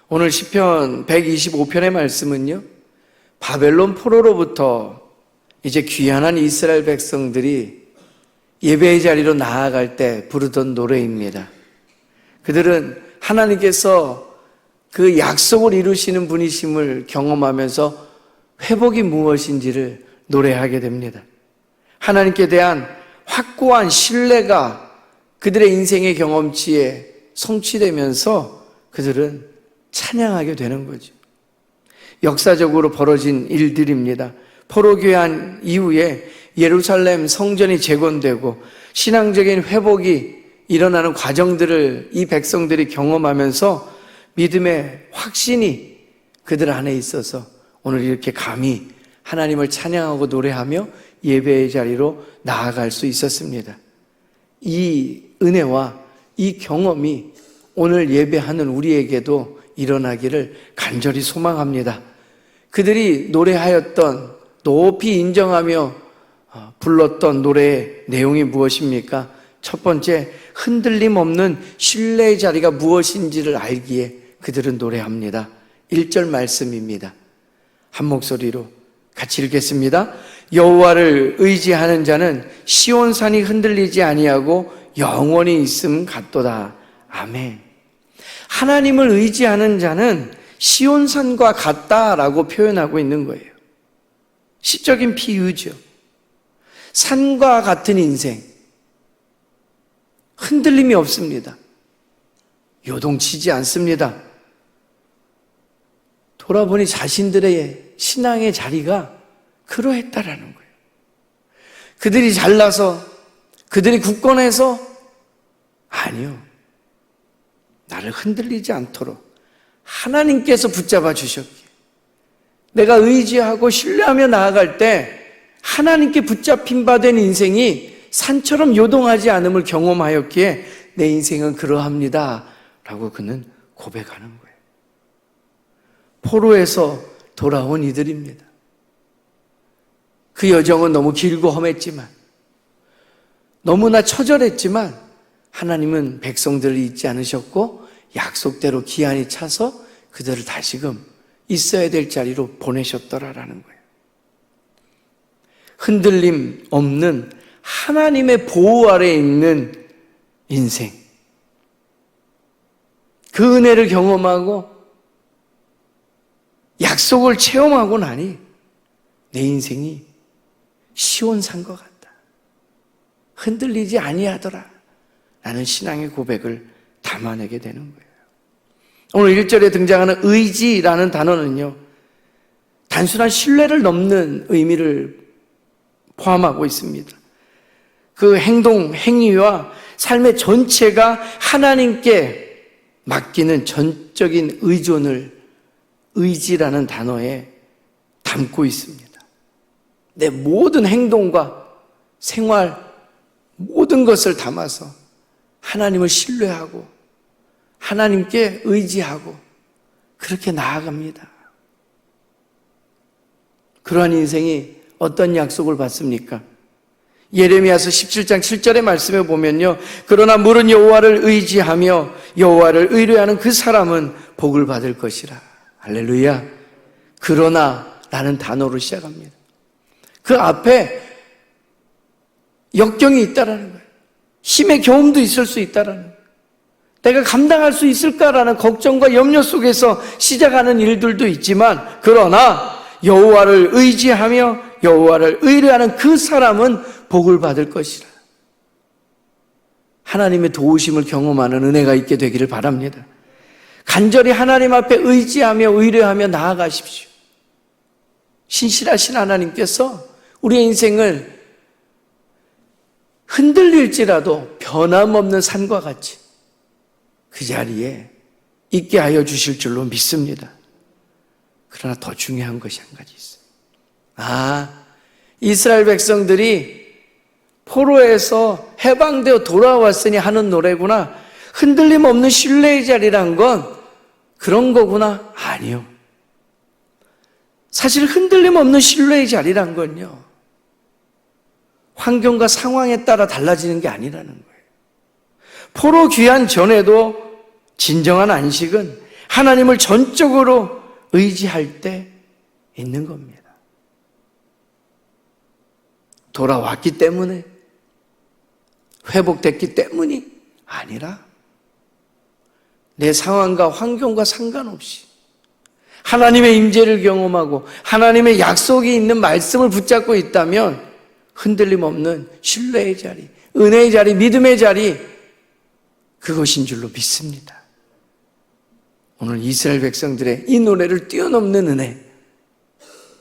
오늘 시편 125편의 말씀은요, 바벨론 포로로부터 이제 귀환한 이스라엘 백성들이 예배의 자리로 나아갈 때 부르던 노래입니다. 그들은 하나님께서 그 약속을 이루시는 분이심을 경험하면서 회복이 무엇인지를 노래하게 됩니다. 하나님께 대한 확고한 신뢰가 그들의 인생의 경험치에 성취되면서 그들은 찬양하게 되는 거죠. 역사적으로 벌어진 일들입니다. 포로 귀환 이후에 예루살렘 성전이 재건되고 신앙적인 회복이 일어나는 과정들을 이 백성들이 경험하면서 믿음의 확신이 그들 안에 있어서 오늘 이렇게 감히 하나님을 찬양하고 노래하며 예배의 자리로 나아갈 수 있었습니다. 이 은혜와 이 경험이 오늘 예배하는 우리에게도 일어나기를 간절히 소망합니다. 그들이 노래하였던, 높이 인정하며 불렀던 노래의 내용이 무엇입니까? 첫 번째, 흔들림 없는 신뢰의 자리가 무엇인지를 알기에 그들은 노래합니다. 1절 말씀입니다. 한 목소리로 같이 읽겠습니다. 여호와를 의지하는 자는 시온산이 흔들리지 아니하고 영원히 있음 같도다. 아멘. 하나님을 의지하는 자는 시온산과 같다라고 표현하고 있는 거예요. 시적인 비유죠. 산과 같은 인생, 흔들림이 없습니다. 요동치지 않습니다. 돌아보니 자신들의 신앙의 자리가 그러했다라는 거예요. 그들이 잘나서, 그들이 굳건해서, 아니요. 나를 흔들리지 않도록 하나님께서 붙잡아 주셨기에 내가 의지하고 신뢰하며 나아갈 때 하나님께 붙잡힌 바 된 인생이 산처럼 요동하지 않음을 경험하였기에 내 인생은 그러합니다 라고 그는 고백하는 거예요. 포로에서 돌아온 이들입니다. 그 여정은 너무 길고 험했지만, 너무나 처절했지만 하나님은 백성들을 잊지 않으셨고 약속대로 기한이 차서 그들을 다시금 있어야 될 자리로 보내셨더라라는 거예요. 흔들림 없는 하나님의 보호 아래에 있는 인생, 그 은혜를 경험하고 약속을 체험하고 나니 내 인생이 시온산과 같다. 흔들리지 아니하더라. 라는 신앙의 고백을 담아내게 되는 거예요. 오늘 1절에 등장하는 의지라는 단어는요, 단순한 신뢰를 넘는 의미를 포함하고 있습니다. 그 행동, 행위와 삶의 전체가 하나님께 맡기는 전적인 의존을 의지라는 단어에 담고 있습니다. 내 모든 행동과 생활, 모든 것을 담아서 하나님을 신뢰하고 하나님께 의지하고 그렇게 나아갑니다. 그러한 인생이 어떤 약속을 받습니까? 예레미야서 17장 7절의 말씀에 보면요, 그러나 물은 여호와를 의지하며 여호와를 의뢰하는 그 사람은 복을 받을 것이라. 할렐루야. 그러나 라는 단어로 시작합니다. 그 앞에 역경이 있다라는 거예요. 힘의 경험도 있을 수 있다라는 거예요. 내가 감당할 수 있을까라는 걱정과 염려 속에서 시작하는 일들도 있지만, 그러나 여호와를 의지하며 여호와를 의뢰하는 그 사람은 복을 받을 것이라. 하나님의 도우심을 경험하는 은혜가 있게 되기를 바랍니다. 간절히 하나님 앞에 의지하며 의뢰하며 나아가십시오. 신실하신 하나님께서 우리의 인생을 흔들릴지라도 변함없는 산과 같이 그 자리에 있게 하여 주실 줄로 믿습니다. 그러나 더 중요한 것이 한 가지 있어요. 이스라엘 백성들이 포로에서 해방되어 돌아왔으니 하는 노래구나. 흔들림 없는 신뢰의 자리란 건 그런 거구나. 아니요. 사실 흔들림 없는 신뢰의 자리란 건요, 환경과 상황에 따라 달라지는 게 아니라는 거예요. 포로 귀환 전에도 진정한 안식은 하나님을 전적으로 의지할 때 있는 겁니다. 돌아왔기 때문에, 회복됐기 때문이 아니라 내 상황과 환경과 상관없이 하나님의 임재를 경험하고 하나님의 약속이 있는 말씀을 붙잡고 있다면 흔들림 없는 신뢰의 자리, 은혜의 자리, 믿음의 자리, 그것인 줄로 믿습니다. 오늘 이스라엘 백성들의 이 노래를 뛰어넘는 은혜,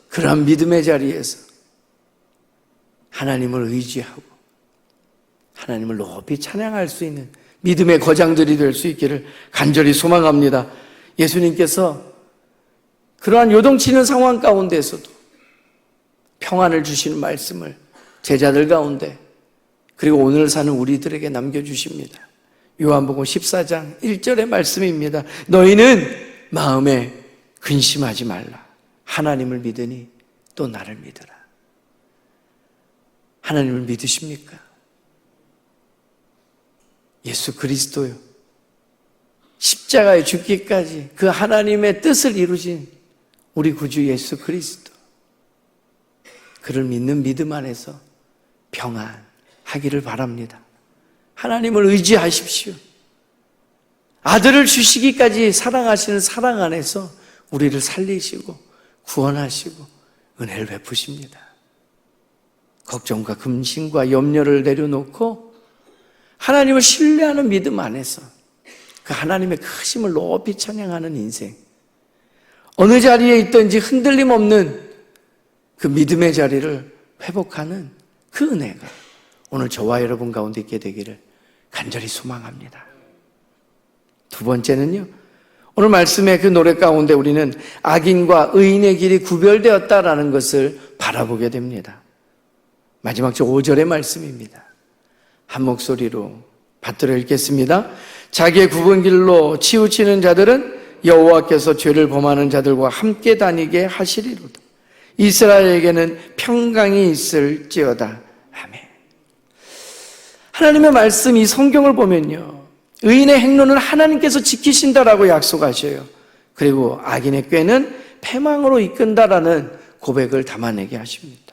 그러한 믿음의 자리에서 하나님을 의지하고 하나님을 높이 찬양할 수 있는 믿음의 거장들이 될 수 있기를 간절히 소망합니다. 예수님께서 그러한 요동치는 상황 가운데서도 평안을 주시는 말씀을 제자들 가운데, 그리고 오늘 사는 우리들에게 남겨주십니다. 요한복음 14장 1절의 말씀입니다. 너희는 마음에 근심하지 말라. 하나님을 믿으니 또 나를 믿으라. 하나님을 믿으십니까? 예수 그리스도요, 십자가에 죽기까지 그 하나님의 뜻을 이루신 우리 구주 예수 그리스도, 그를 믿는 믿음 안에서 평안하기를 바랍니다. 하나님을 의지하십시오. 아들을 주시기까지 사랑하시는 사랑 안에서 우리를 살리시고 구원하시고 은혜를 베푸십니다. 걱정과 근심과 염려를 내려놓고 하나님을 신뢰하는 믿음 안에서 그 하나님의 크심을 높이 찬양하는 인생, 어느 자리에 있든지 흔들림 없는 그 믿음의 자리를 회복하는 그 은혜가 오늘 저와 여러분 가운데 있게 되기를 간절히 소망합니다. 두 번째는요, 오늘 말씀의 그 노래 가운데 우리는 악인과 의인의 길이 구별되었다라는 것을 바라보게 됩니다. 마지막 저 5절의 말씀입니다. 한 목소리로 받들어 읽겠습니다. 자기의 굽은 길로 치우치는 자들은 여호와께서 죄를 범하는 자들과 함께 다니게 하시리로다. 이스라엘에게는 평강이 있을지어다. 아멘. 하나님의 말씀, 이 성경을 보면요, 의인의 행로는 하나님께서 지키신다라고 약속하셔요. 그리고 악인의 꾀는 패망으로 이끈다라는 고백을 담아내게 하십니다.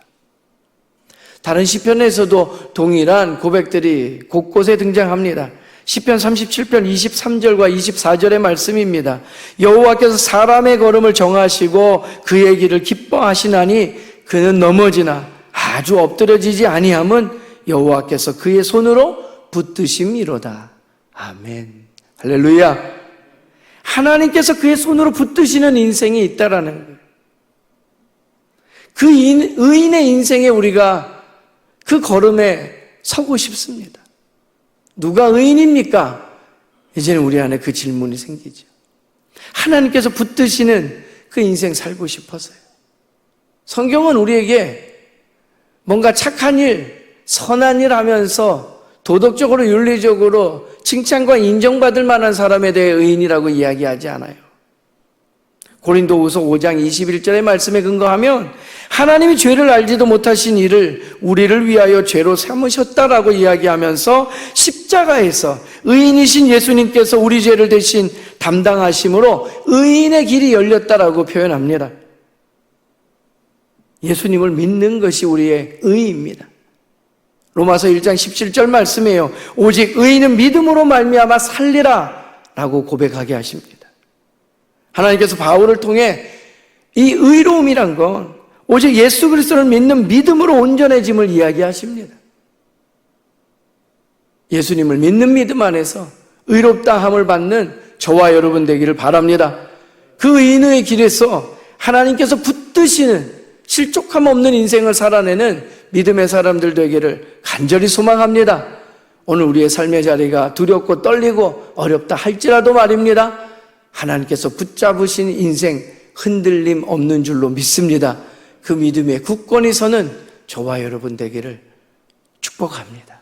다른 시편에서도 동일한 고백들이 곳곳에 등장합니다. 시편 37편 23절과 24절의 말씀입니다. 여호와께서 사람의 걸음을 정하시고 그의 길을 기뻐하시나니 그는 넘어지나 아주 엎드려지지 아니함은 여호와께서 그의 손으로 붙드심이로다. 아멘. 할렐루야. 하나님께서 그의 손으로 붙드시는 인생이 있다라는 거예요. 그 의인의 인생에 우리가 그 걸음에 서고 싶습니다. 누가 의인입니까? 이제는 우리 안에 그 질문이 생기죠. 하나님께서 붙드시는 그 인생 살고 싶어서요. 성경은 우리에게 뭔가 착한 일, 선한 일 하면서 도덕적으로 윤리적으로 칭찬과 인정받을 만한 사람에 대해 의인이라고 이야기하지 않아요. 고린도후서 5장 21절의 말씀에 근거하면 하나님이 죄를 알지도 못하신 이를 우리를 위하여 죄로 삼으셨다라고 이야기하면서 십자가에서 의인이신 예수님께서 우리 죄를 대신 담당하심으로 의인의 길이 열렸다라고 표현합니다. 예수님을 믿는 것이 우리의 의의입니다. 로마서 1장 17절 말씀이에요. 오직 의인은 믿음으로 말미암아 살리라 라고 고백하게 하십니다. 하나님께서 바울을 통해 이 의로움이란 건 오직 예수 그리스도를 믿는 믿음으로 온전해짐을 이야기하십니다. 예수님을 믿는 믿음 안에서 의롭다함을 받는 저와 여러분 되기를 바랍니다. 그 의인의 길에서 하나님께서 붙드시는 실족함 없는 인생을 살아내는 믿음의 사람들 되기를 간절히 소망합니다. 오늘 우리의 삶의 자리가 두렵고 떨리고 어렵다 할지라도 말입니다. 하나님께서 붙잡으신 인생 흔들림 없는 줄로 믿습니다. 그 믿음에 굳건히 서는 저와 여러분 되기를 축복합니다.